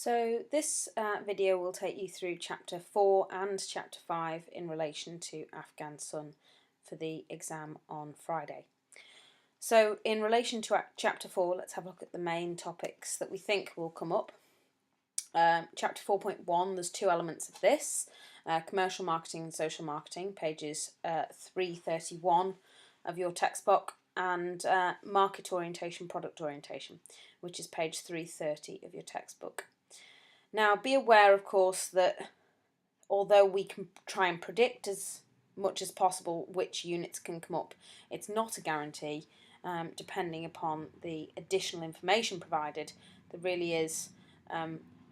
So this video will take you through chapter 4 and chapter 5 in relation to Afghan Sun for the exam on Friday. So in relation to chapter 4, let's have a look at the main topics that we think will come up. Chapter 4.1, there's two elements of this, commercial marketing and social marketing, pages 331 of your textbook, and market orientation, product orientation, which is page 330 of your textbook. Now, be aware, of course, that although we can try and predict as much as possible which units can come up, it's not a guarantee, depending upon the additional information provided. There really is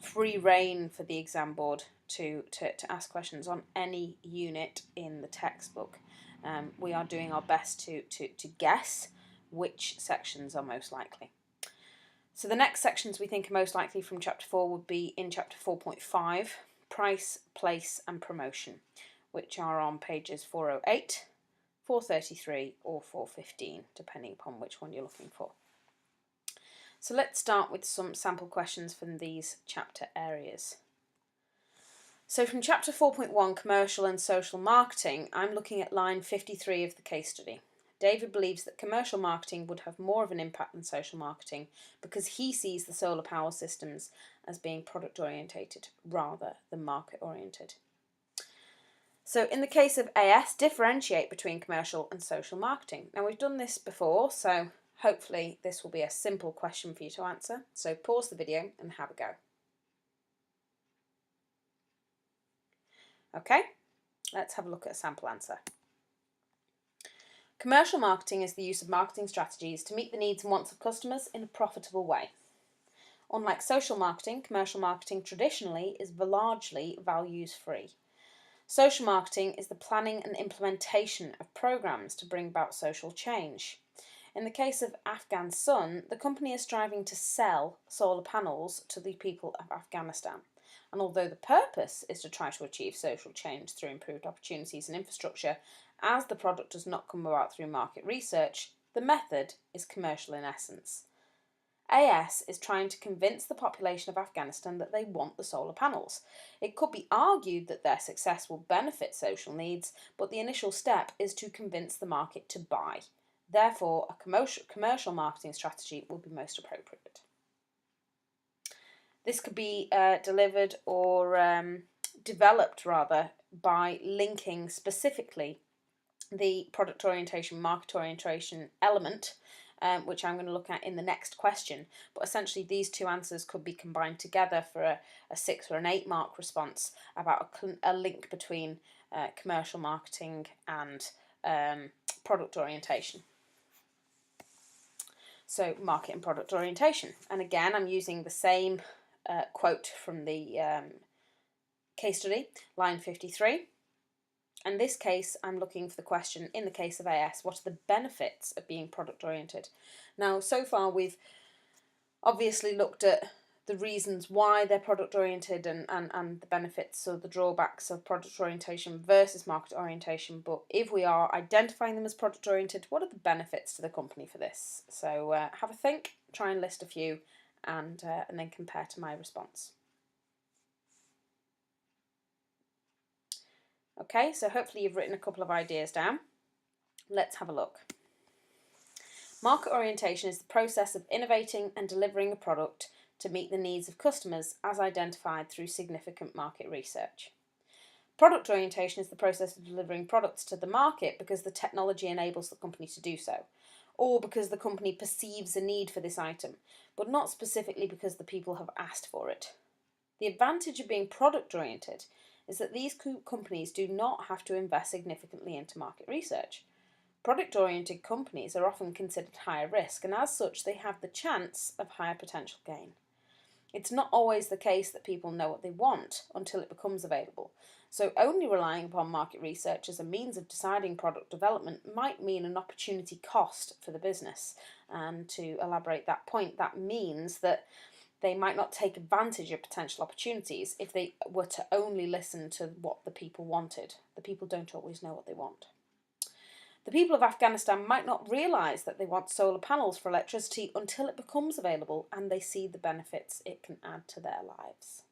free rein for the exam board to ask questions on any unit in the textbook. We are doing our best to guess which sections are most likely. So the next sections we think are most likely from chapter 4 would be in chapter 4.5, price, place and promotion, which are on pages 408, 433 or 415, depending upon which one you're looking for. So let's start with some sample questions from these chapter areas. So from chapter 4.1, commercial and social marketing, I'm looking at line 53 of the case study. David believes that commercial marketing would have more of an impact than social marketing because he sees the solar power systems as being product orientated rather than market oriented. So in the case of AS, differentiate between commercial and social marketing. Now we've done this before, so hopefully this will be a simple question for you to answer. So pause the video and have a go. Okay, let's have a look at a sample answer. Commercial marketing is the use of marketing strategies to meet the needs and wants of customers in a profitable way. Unlike social marketing, commercial marketing traditionally is largely values-free. Social marketing is the planning and implementation of programs to bring about social change. In the case of Afghan Sun, the company is striving to sell solar panels to the people of Afghanistan. And although the purpose is to try to achieve social change through improved opportunities and infrastructure, as the product does not come about through market research, the method is commercial in essence. AS is trying to convince the population of Afghanistan that they want the solar panels. It could be argued that their success will benefit social needs, but the initial step is to convince the market to buy. Therefore, a commercial marketing strategy will be most appropriate. This could be delivered or developed rather by linking specifically the product orientation, market orientation element, which I'm going to look at in the next question. But essentially these two answers could be combined together for a 6 or an 8 mark response about a link between commercial marketing and product orientation. So market and product orientation. And again, I'm using the same quote from the case study, line 53. In this case, I'm looking for the question, in the case of AS, what are the benefits of being product oriented? Now, so far we've obviously looked at the reasons why they're product oriented and the benefits or the drawbacks of product orientation versus market orientation. But if we are identifying them as product oriented, what are the benefits to the company for this? So have a think, try and list a few, and then compare to my response. Okay, so hopefully you've written a couple of ideas down. Let's have a look. Market orientation is the process of innovating and delivering a product to meet the needs of customers as identified through significant market research. Product orientation is the process of delivering products to the market because the technology enables the company to do so, or because the company perceives a need for this item, but not specifically because the people have asked for it. The advantage of being product oriented is that these companies do not have to invest significantly into market research. Product-oriented companies are often considered higher risk, and as such they have the chance of higher potential gain. It's not always the case that people know what they want until it becomes available, so only relying upon market research as a means of deciding product development might mean an opportunity cost for the business. And to elaborate that point, that means that they might not take advantage of potential opportunities if they were to only listen to what the people wanted. The people don't always know what they want. The people of Afghanistan might not realise that they want solar panels for electricity until it becomes available and they see the benefits it can add to their lives.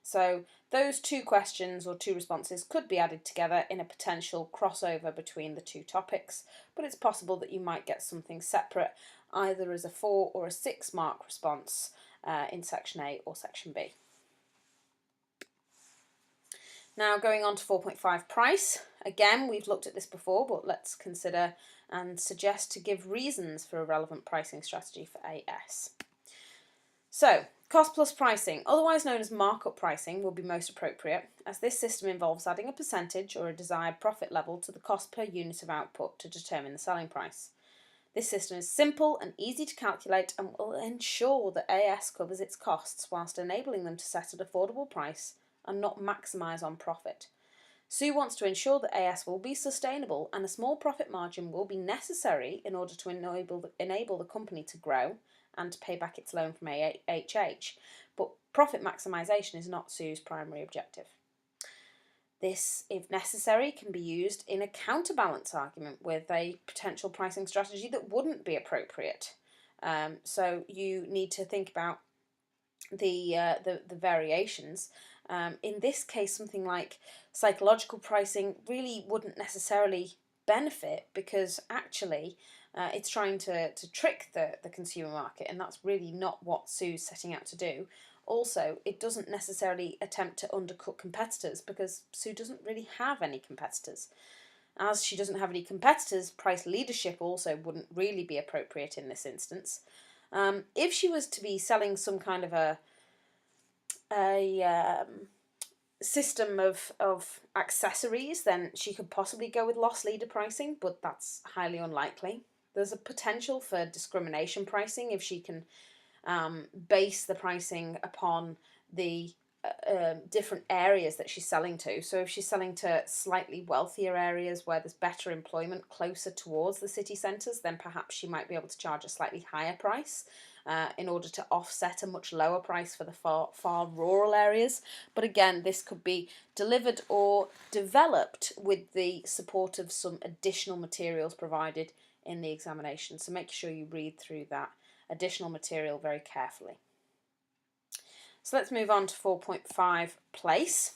So those two questions or two responses could be added together in a potential crossover between the two topics, but it's possible that you might get something separate, either as a 4 or a 6 mark response in section A or section B. Now going on to 4.5 price. Again, we've looked at this before, but let's consider and suggest to give reasons for a relevant pricing strategy for AS. So, cost plus pricing, otherwise known as markup pricing, will be most appropriate, as this system involves adding a percentage or a desired profit level to the cost per unit of output to determine the selling price. This system is simple and easy to calculate and will ensure that AS covers its costs whilst enabling them to set an affordable price and not maximise on profit. Sue wants to ensure that AS will be sustainable and a small profit margin will be necessary in order to enable the company to grow and to pay back its loan from AHH, but profit maximisation is not Sue's primary objective. This, if necessary, can be used in a counterbalance argument with a potential pricing strategy that wouldn't be appropriate. So you need to think about the variations. In this case, something like psychological pricing really wouldn't necessarily benefit because actually it's trying to trick the consumer market, and that's really not what Sue's setting out to do. Also, it doesn't necessarily attempt to undercut competitors because Sue doesn't really have any competitors. As she doesn't have any competitors, price leadership also wouldn't really be appropriate in this instance. If she was to be selling some kind of a system of accessories, then she could possibly go with loss leader pricing, but that's highly unlikely. There's a potential for discrimination pricing if she can base the pricing upon the different areas that she's selling to. So if she's selling to slightly wealthier areas where there's better employment closer towards the city centres, then perhaps she might be able to charge a slightly higher price in order to offset a much lower price for the far rural areas. But again, this could be delivered or developed with the support of some additional materials provided in the examination. So make sure you read through that additional material very carefully. So let's move on to 4.5 place.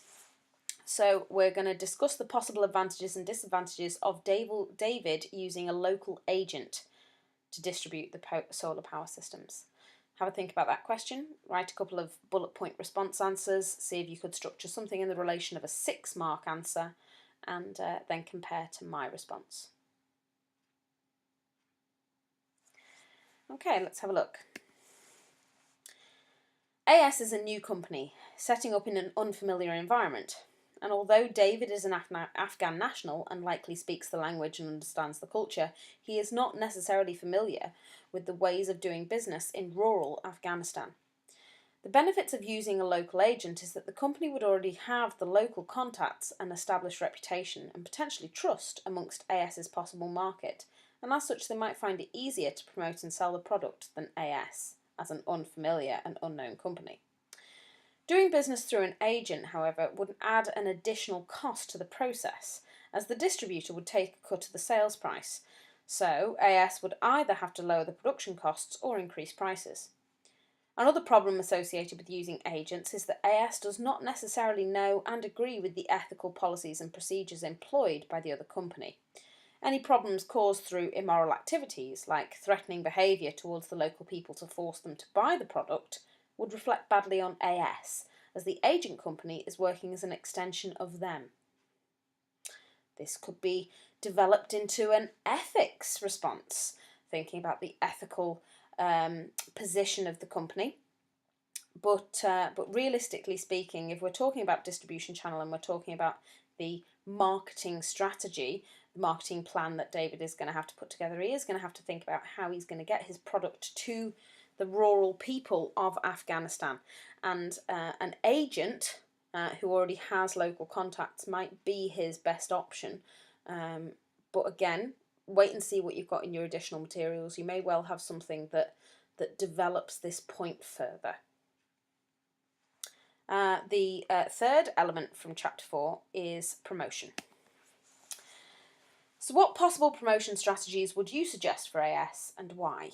So we're going to discuss the possible advantages and disadvantages of David using a local agent to distribute the solar power systems. Have a think about that question, write a couple of bullet point response answers, see if you could structure something in the relation of a 6 mark answer, and then compare to my response. Okay, let's have a look. AS is a new company, setting up in an unfamiliar environment, and although David is an Afghan national and likely speaks the language and understands the culture, he is not necessarily familiar with the ways of doing business in rural Afghanistan. The benefits of using a local agent is that the company would already have the local contacts and established reputation and potentially trust amongst AS's possible market, and as such they might find it easier to promote and sell the product than AS as an unfamiliar and unknown company. Doing business through an agent, however, would add an additional cost to the process, as the distributor would take a cut of the sales price, so AS would either have to lower the production costs or increase prices. Another problem associated with using agents is that AS does not necessarily know and agree with the ethical policies and procedures employed by the other company. Any problems caused through immoral activities, like threatening behaviour towards the local people to force them to buy the product, would reflect badly on AS, as the agent company is working as an extension of them. This could be developed into an ethics response, thinking about the ethical position of the company. But realistically speaking, if we're talking about distribution channel and we're talking about the marketing strategy, the marketing plan that David is going to have to put together, he is going to have to think about how he's going to get his product to the rural people of Afghanistan, and an agent who already has local contacts might be his best option. But again, wait and see what you've got in your additional materials. You may well have something that develops this point further. The third element from Chapter 4 is promotion. So what possible promotion strategies would you suggest for AS and why?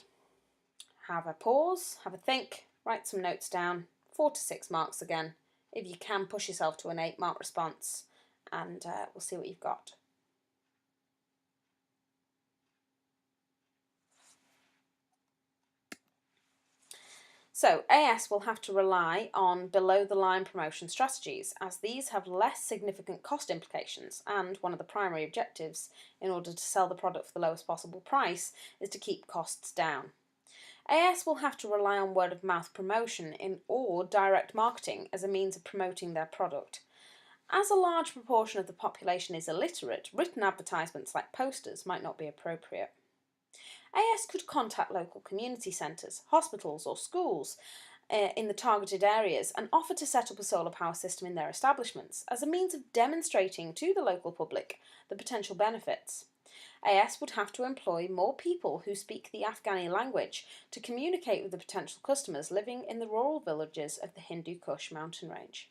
Have a pause, have a think, write some notes down, 4 to 6 marks again. If you can, push yourself to an 8-mark response, and we'll see what you've got. So AS will have to rely on below-the-line promotion strategies, as these have less significant cost implications, and one of the primary objectives in order to sell the product for the lowest possible price is to keep costs down. AS will have to rely on word-of-mouth promotion or direct marketing as a means of promoting their product. As a large proportion of the population is illiterate, written advertisements like posters might not be appropriate. AS could contact local community centres, hospitals or schools in the targeted areas and offer to set up a solar power system in their establishments as a means of demonstrating to the local public the potential benefits. AS would have to employ more people who speak the Afghani language to communicate with the potential customers living in the rural villages of the Hindu Kush mountain range.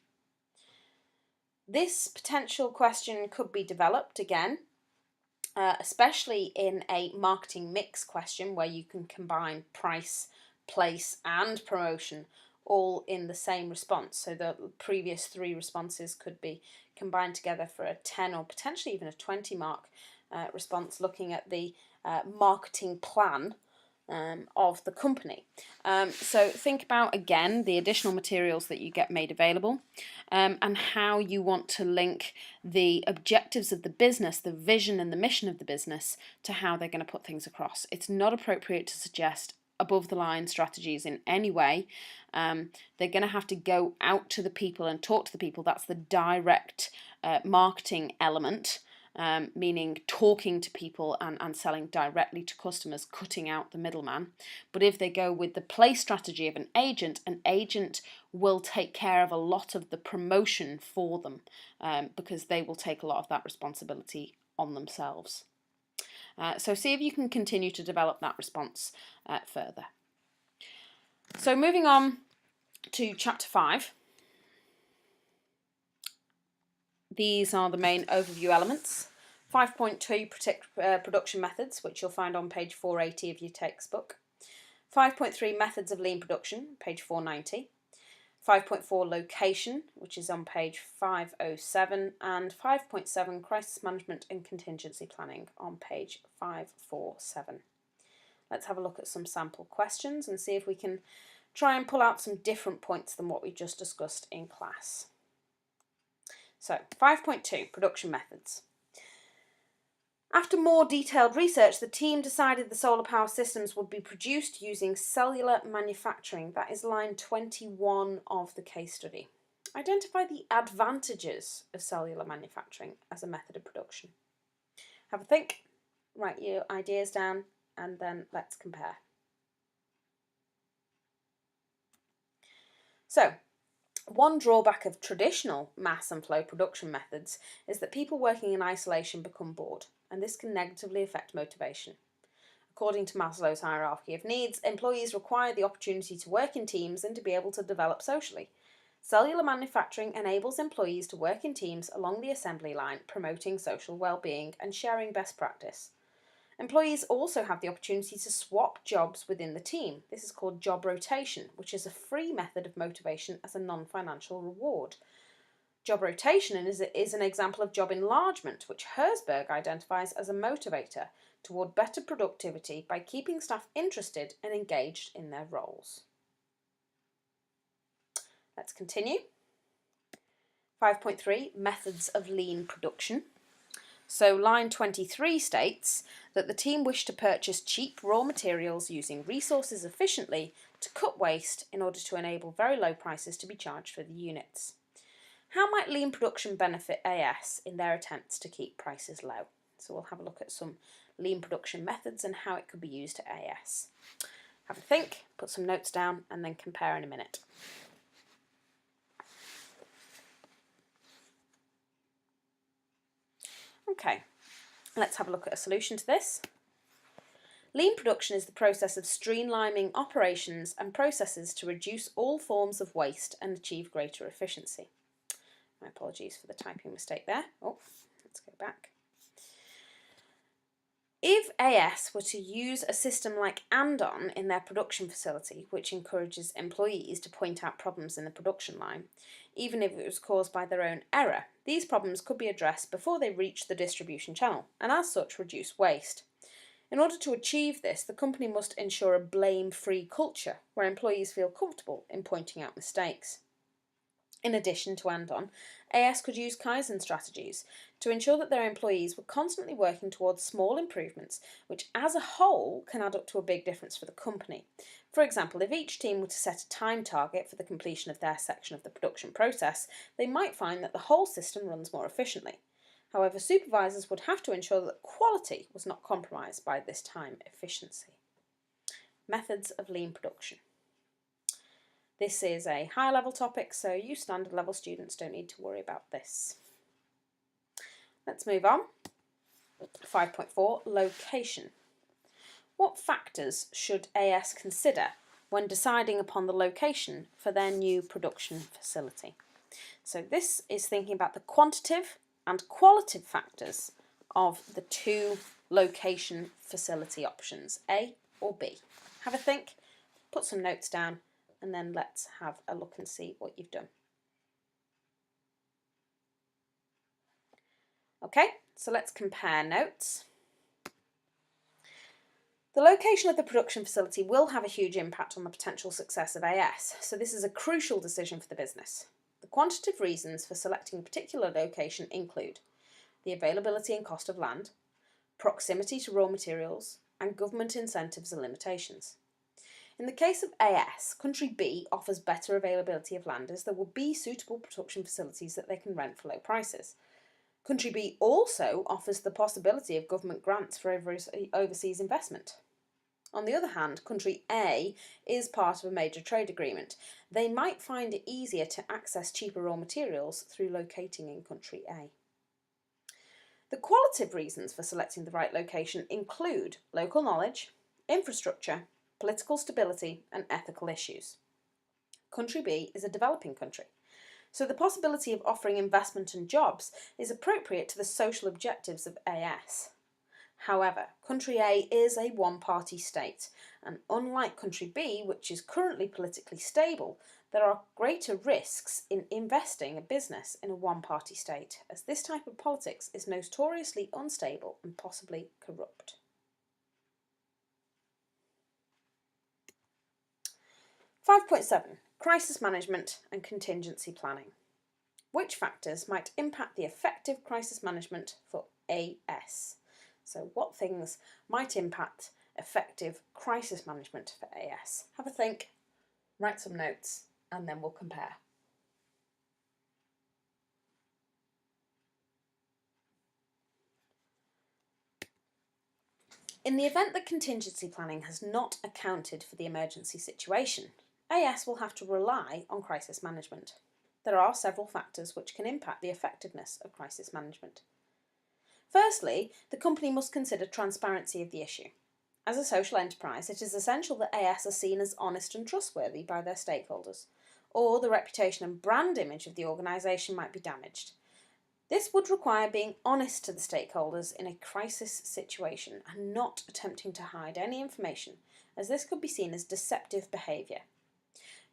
This potential question could be developed again, especially in a marketing mix question where you can combine price, place and promotion all in the same response. So the previous 3 responses could be combined together for a 10 or potentially even a 20 mark response, looking at the marketing plan of the company. So think about again the additional materials that you get made available and how you want to link the objectives of the business, the vision and the mission of the business to how they're going to put things across. It's not appropriate to suggest above the line strategies in any way. They're going to have to go out to the people and talk to the people. That's the direct marketing element. Meaning talking to people and selling directly to customers, cutting out the middleman. But if they go with the play strategy of an agent will take care of a lot of the promotion for them because they will take a lot of that responsibility on themselves. So see if you can continue to develop that response further. So moving on to chapter 5. These are the main overview elements. 5.2 production methods, which you'll find on page 480 of your textbook. 5.3 methods of lean production, page 490. 5.4 location, which is on page 507. And 5.7 crisis management and contingency planning on page 547. Let's have a look at some sample questions and see if we can try and pull out some different points than what we just discussed in class. So, 5.2, production methods. After more detailed research, the team decided the solar power systems would be produced using cellular manufacturing. That is line 21 of the case study. Identify the advantages of cellular manufacturing as a method of production. Have a think, write your ideas down, and then let's compare. So, one drawback of traditional mass and flow production methods is that people working in isolation become bored, and this can negatively affect motivation. According to Maslow's hierarchy of needs, employees require the opportunity to work in teams and to be able to develop socially. Cellular manufacturing enables employees to work in teams along the assembly line, promoting social well-being and sharing best practice. Employees also have the opportunity to swap jobs within the team. This is called job rotation, which is a free method of motivation as a non-financial reward. Job rotation is an example of job enlargement, which Herzberg identifies as a motivator toward better productivity by keeping staff interested and engaged in their roles. Let's continue. 5.3, methods of lean production. So line 23 states that the team wished to purchase cheap raw materials using resources efficiently to cut waste in order to enable very low prices to be charged for the units. How might lean production benefit AS in their attempts to keep prices low? So we'll have a look at some lean production methods and how it could be used at AS. Have a think, put some notes down, and then compare in a minute. Okay, let's have a look at a solution to this. Lean production is the process of streamlining operations and processes to reduce all forms of waste and achieve greater efficiency. My apologies for the typing mistake there. Oh, let's go back. If AS were to use a system like Andon in their production facility, which encourages employees to point out problems in the production line, even if it was caused by their own error, these problems could be addressed before they reach the distribution channel, and as such reduce waste. In order to achieve this, the company must ensure a blame-free culture where employees feel comfortable in pointing out mistakes. In addition to Andon, AS could use Kaizen strategies to ensure that their employees were constantly working towards small improvements, which as a whole can add up to a big difference for the company. For example, if each team were to set a time target for the completion of their section of the production process, they might find that the whole system runs more efficiently. However, supervisors would have to ensure that quality was not compromised by this time efficiency. Methods of lean production. This is a high-level topic, so you standard-level students don't need to worry about this. Let's move on. 5.4, location. What factors should AS consider when deciding upon the location for their new production facility? So this is thinking about the quantitative and qualitative factors of the two location facility options, A or B. Have a think, put some notes down, and then let's have a look and see what you've done. Okay, so let's compare notes. The location of the production facility will have a huge impact on the potential success of AS, so this is a crucial decision for the business. The quantitative reasons for selecting a particular location include the availability and cost of land, proximity to raw materials, and government incentives and limitations. In the case of AS, Country B offers better availability of land as there will be suitable production facilities that they can rent for low prices. Country B also offers the possibility of government grants for overseas investment. On the other hand, Country A is part of a major trade agreement. They might find it easier to access cheaper raw materials through locating in Country A. The qualitative reasons for selecting the right location include local knowledge, infrastructure, political stability, and ethical issues. Country B is a developing country, so the possibility of offering investment and jobs is appropriate to the social objectives of AS. However, Country A is a one-party state, and unlike Country B, which is currently politically stable, there are greater risks in investing a business in a one-party state, as this type of politics is notoriously unstable and possibly corrupt. .7 Crisis management and contingency planning. Which factors might impact the effective crisis management for AS? So what things might impact effective crisis management for AS? Have a think, write some notes, and then we'll compare. In the event that contingency planning has not accounted for the emergency situation, AS will have to rely on crisis management. There are several factors which can impact the effectiveness of crisis management. Firstly, the company must consider transparency of the issue. As a social enterprise, it is essential that AS are seen as honest and trustworthy by their stakeholders, or the reputation and brand image of the organisation might be damaged. This would require being honest to the stakeholders in a crisis situation and not attempting to hide any information, as this could be seen as deceptive behaviour.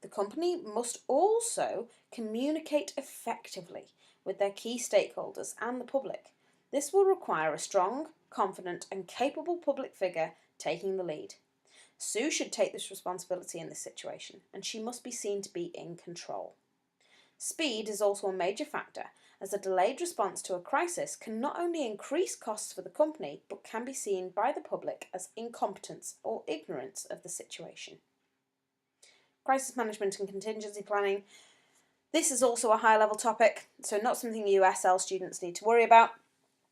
The company must also communicate effectively with their key stakeholders and the public. This will require a strong, confident and capable public figure taking the lead. Sue should take this responsibility in this situation, and she must be seen to be in control. Speed is also a major factor, as a delayed response to a crisis can not only increase costs for the company, but can be seen by the public as incompetence or ignorance of the situation. Crisis management and contingency planning. This is also a high-level topic, so not something USL students need to worry about,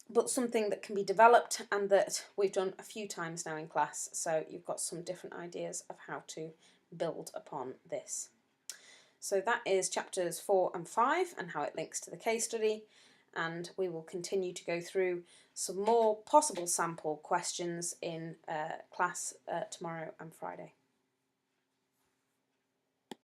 but something that can be developed and that we've done a few times now in class, so you've got some different ideas of how to build upon this. So that is chapters 4 and 5 and how it links to the case study, and we will continue to go through some more possible sample questions in class tomorrow and Friday.